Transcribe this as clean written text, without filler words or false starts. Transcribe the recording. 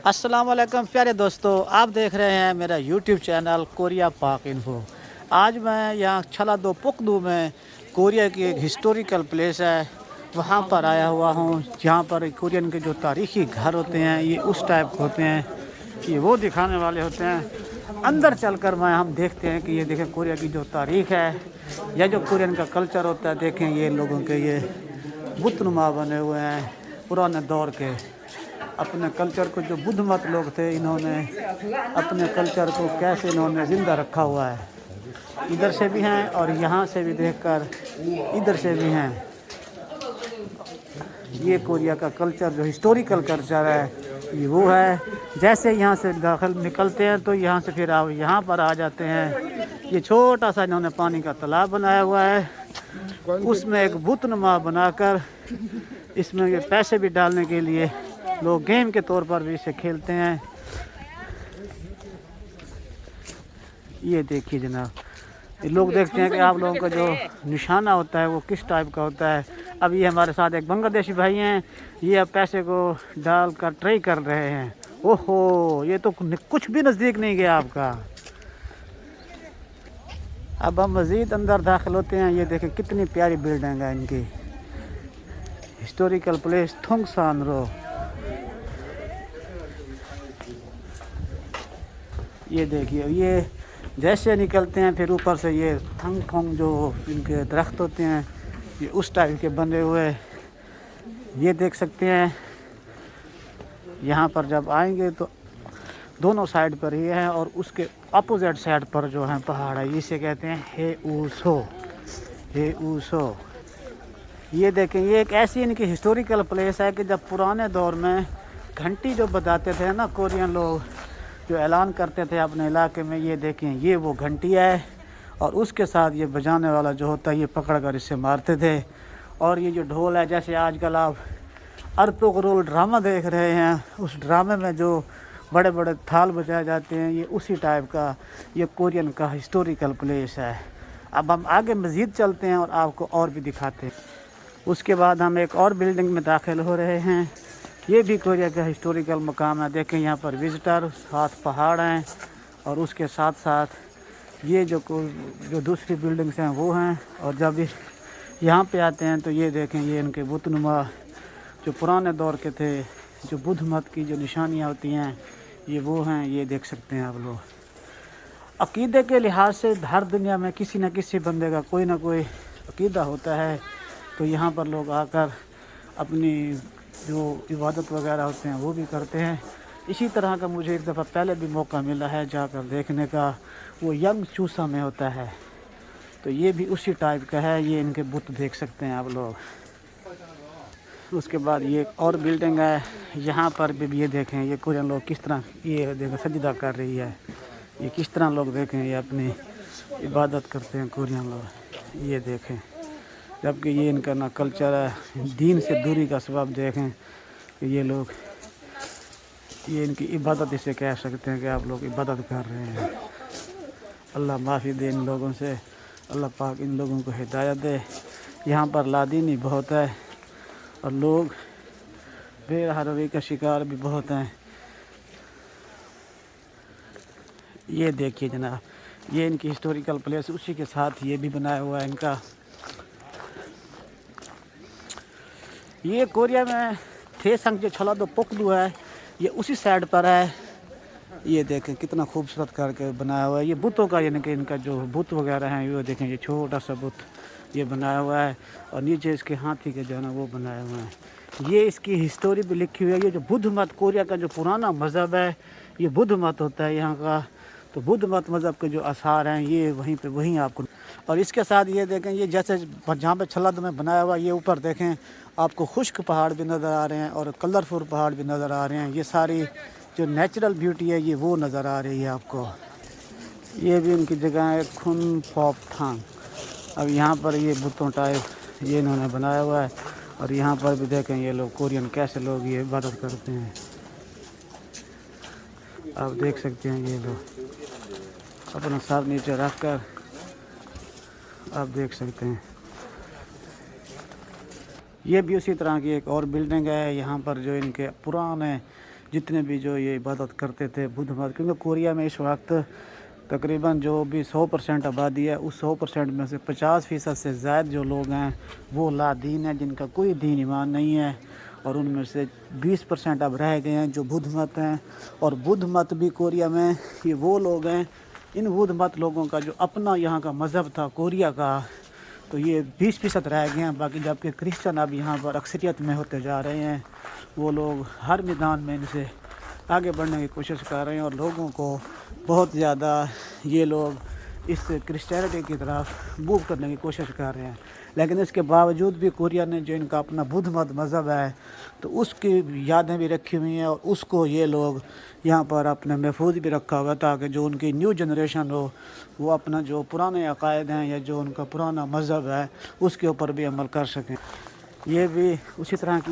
अस्सलाम वालेकुम प्यारे दोस्तों, आप देख रहे हैं मेरा यूट्यूब चैनल कोरिया पाक इन्फो। आज मैं यहाँ छलादो पुकदू में कोरिया की एक हिस्टोरिकल प्लेस है, वहाँ पर आया हुआ हूँ जहाँ पर कोरियन के जो तारीख़ी घर होते हैं ये उस टाइप के होते हैं, ये वो दिखाने वाले होते हैं। अंदर चलकर हम देखते हैं कि ये देखें कोरिया की जो तारीख़ है या जो कोरियन का कल्चर होता है। देखें ये लोगों के ये बुतनुमा बने हुए हैं पुराने दौर के। अपने कल्चर को जो बुद्ध मत लोग थे, इन्होंने अपने कल्चर को कैसे इन्होंने ज़िंदा रखा हुआ है। इधर से भी हैं और यहाँ से भी देखकर इधर से भी हैं। ये कोरिया का कल्चर जो हिस्टोरिकल कल्चर है ये वो है। जैसे यहाँ से दाखिल निकलते हैं तो यहाँ से फिर आप यहाँ पर आ जाते हैं। ये छोटा सा इन्होंने पानी का तालाब बनाया हुआ है, उसमें एक बुतनुमा बनाकर इसमें ये पैसे भी डालने के लिए लोग गेम के तौर पर भी इसे खेलते हैं। ये देखिए जनाब, ये लोग देखते हैं कि आप लोगों का जो निशाना होता है वो किस टाइप का होता है। अब ये हमारे साथ एक बांग्लादेशी भाई हैं, ये अब पैसे को डाल कर ट्राई कर रहे हैं। ओहो, ये तो कुछ भी नज़दीक नहीं गया आपका। अब हम मज़ीद अंदर दाखिल होते हैं। ये देखें कितनी प्यारी बिल्डिंग है इनकी। हिस्टोरिकल प्लेस थोंगसान रो। ये देखिए, ये जैसे निकलते हैं फिर ऊपर से ये थंग थोंग जो इनके दरख्त होते हैं ये उस टाइप के बने हुए ये देख सकते हैं। यहाँ पर जब आएंगे तो दोनों साइड पर ये है और उसके अपोजिट साइड पर जो है पहाड़ है, इसे कहते हैं हेऊसो। हेऊसो ये देखें, ये एक ऐसी इनकी हिस्टोरिकल प्लेस है कि जब पुराने दौर में घंटी जो बजाते थे ना कोरियन लोग, जो ऐलान करते थे अपने इलाके में, ये देखें ये वो घंटी है और उसके साथ ये बजाने वाला जो होता है ये पकड़ कर इससे मारते थे। और ये जो ढोल है, जैसे आजकल आप अर्तुगरुल ड्रामा देख रहे हैं, उस ड्रामे में जो बड़े बड़े थाल बजाए जाते हैं, ये उसी टाइप का ये कोरियन का हिस्टोरिकल प्लेस है। अब हम आगे मज़ीद चलते हैं और आपको और भी दिखाते हैं। उसके बाद हम एक और बिल्डिंग में दाखिल हो रहे हैं। ये भी कोरिया का हिस्टोरिकल मकाम है। देखें यहाँ पर विज़िटर, साथ पहाड़ हैं और उसके साथ साथ ये जो दूसरी बिल्डिंग्स हैं वो हैं। और जब यहाँ पे आते हैं तो ये देखें, ये इनके बुतनुमा जो पुराने दौर के थे, जो बुद्ध मत की जो निशानियाँ होती हैं ये वो हैं। ये देख सकते हैं आप लोग। अक़ीदे के लिहाज से हर दुनिया में किसी न किसी बंदे का कोई ना कोई अक़ीदा होता है, तो यहाँ पर लोग आकर अपनी जो इबादत वगैरह होते हैं वो भी करते हैं। इसी तरह का मुझे एक दफ़ा पहले भी मौका मिला है जाकर देखने का, वो यंग चूसा में होता है, तो ये भी उसी टाइप का है। ये इनके बुत देख सकते हैं आप लोग। उसके बाद ये एक और बिल्डिंग है, यहाँ पर भी ये देखें ये कोरियन लोग किस तरह ये देखें सजदा कर रही है। ये किस तरह लोग देखें ये अपनी इबादत करते हैं कोरियन लोग। ये देखें, जबकि ये इनका ना कल्चर है, दीन से दूरी का सबब देखें कि ये लोग ये इनकी इबादत इसे कह सकते हैं कि आप लोग इबादत कर रहे हैं। अल्लाह माफ़ी दे इन लोगों से, अल्लाह पाक इन लोगों को हिदायत दे। यहाँ पर लादीनी बहुत है और लोग बेरहरवी का शिकार भी बहुत हैं। ये देखिए जनाब, ये इनकी हिस्टोरिकल प्लेस, उसी के साथ ये भी बनाया हुआ है इनका। ये कोरिया में थेसंग जो छलादो पुकदू है ये उसी साइड पर है। ये देखें कितना खूबसूरत करके बनाया हुआ है। ये बुतों का यानी कि इनका जो बुत वगैरह हैं ये देखें, ये छोटा सा बुत ये बनाया हुआ है और नीचे इसके हाथी के जो है ना वो बनाए हुए हैं। ये इसकी हिस्टोरी भी लिखी हुई है। ये जो बुद्ध मत, कोरिया का जो पुराना मज़हब है ये बुद्ध मत होता है यहाँ का, तो बुद्ध मत मज़हब के जो आसार हैं ये वहीं आपको। और इसके साथ ये देखें, ये जैसे जहाँ पे छलाद में बनाया हुआ ये ऊपर देखें आपको खुश्क पहाड़ भी नज़र आ रहे हैं और कलरफुल पहाड़ भी नज़र आ रहे हैं। ये सारी जो नेचुरल ब्यूटी है ये वो नज़र आ रही है आपको। ये भी इनकी जगह है खुन पॉप थांग। अब यहाँ पर ये बुतों टाइप ये इन्होंने बनाया हुआ है और यहाँ पर भी देखें ये लोग कोरियन कैसे लोग ये इबादत करते हैं। आप देख सकते हैं ये लोग अपना सर नीचे रख कर आप देख सकते हैं। ये भी उसी तरह की एक और बिल्डिंग है। यहाँ पर जो इनके पुराने جتنے بھی جو یہ عبادت کرتے تھے بدھ مت، کیونکہ کوریا میں اس وقت تقریباً جو بھی 100% آبادی ہے اس 100% میں سے 50% سے زائد جو لوگ ہیں وہ لا دین ہیں، جن کا کوئی دین ایمان نہیں ہے، اور ان میں سے 20% اب رہ گئے ہیں جو بدھ مت ہیں۔ اور بدھ مت بھی کوریا میں یہ وہ لوگ ہیں، ان بدھ مت لوگوں کا جو اپنا یہاں کا مذہب تھا کوریا کا، تو یہ 20% رہ گئے ہیں، باقی جبکہ کرسچن اب یہاں پر اکثریت میں ہوتے جا رہے ہیں۔ وہ لوگ ہر میدان میں ان سے آگے بڑھنے کی کوشش کر رہے ہیں، اور لوگوں کو بہت زیادہ یہ لوگ اس کرسچینٹی کی طرف موو کرنے کی کوشش کر رہے ہیں۔ لیکن اس کے باوجود بھی کوریا نے جو ان کا اپنا بدھ مت مذہب ہے تو اس کی یادیں بھی رکھی ہوئی ہیں، اور اس کو یہ لوگ یہاں پر اپنے محفوظ بھی رکھا ہوا ہے، تاکہ جو ان کی نیو جنریشن ہو وہ اپنا جو پرانے عقائد ہیں یا جو ان کا پرانا مذہب ہے اس کے اوپر بھی عمل کر سکیں۔ یہ بھی اسی طرح کی